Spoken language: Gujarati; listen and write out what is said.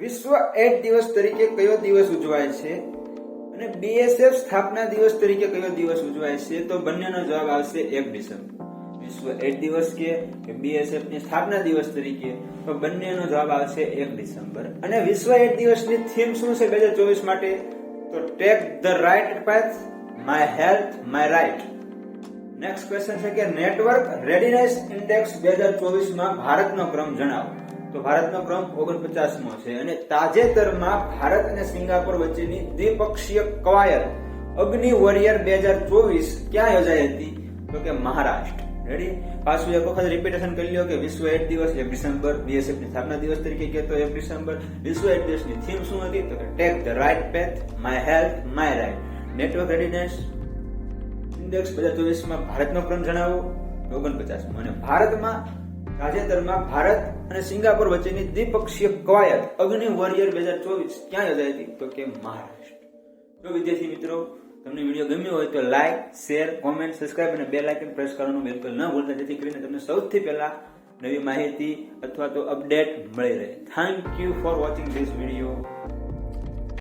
વિશ્વ એઇડ્સ દિવસ તરીકે કયો દિવસ ઉજવાય છે અને બીએસએફ સ્થાપના દિવસ તરીકે કયો દિવસ ઉજવાય છે? તો બંનેનો જવાબ આવશે 1 ડિસેમ્બર. વિશ્વ એઇડ્સ દિવસ કે બીએસએફ ની સ્થાપના દિવસ તરીકે, તો બંનેનો જવાબ આવશે 1 ડિસેમ્બર. અને વિશ્વ એઇડ્સ દિવસની થીમ શું છે 2024 માટે? તો take the right path, my health my right. Next question છે કે નેટવર્ક રેડીનેસ ઇન્ડેક્સ 2024 માં ભારતનો ક્રમ જણાવો. તો ભારતનો ક્રમ 49મો છે. અને તાજેતરમાં ભારત અને સિંગાપોર વચ્ચેની દ્વિપક્ષીય કવાયત અગ્નિ વોરિયર 2024 ક્યાં યોજાઈ હતી? તો કે મહારાષ્ટ્ર. રેડી? પાછું એક વખત રિપીટેશન કરી લ્યો કે વિશ્વ એઇડ્સ દિવસ 1 ડિસેમ્બર, બીએસએફ ની સ્થાપના દિવસ તરીકે કહેતો 1 ડિસેમ્બર. વિશ્વ એઇડ્સ દિવસની થીમ શું હતી? તો કે take the right path, my health my right. Network readiness index 2024 માં ભારતનો ક્રમ જણાવો 49મો. અને ભારતમાં તાજેતરમાં ભારત અને સિંગાપોર વચ્ચેની દ્વિપક્ષીય કવાયત અગ્નિ વોરિયર 2024 ક્યાં યોજાઈ હતી? તો કે મહારાષ્ટ્ર. તો વિદ્યાર્થી મિત્રો, તમને વિડીયો ગમ્યો હોય તો લાઈક, શેર, કોમેન્ટ, સબસ્ક્રાઇબ અને બેલ આઇકન પ્રેસ કરવાનું બિલકુલ ન ભૂલતા, જેથી કરીને તમને સૌથી પહેલા નવી માહિતી અથવા તો અપડેટ મળી રહે. Thank you for watching this video.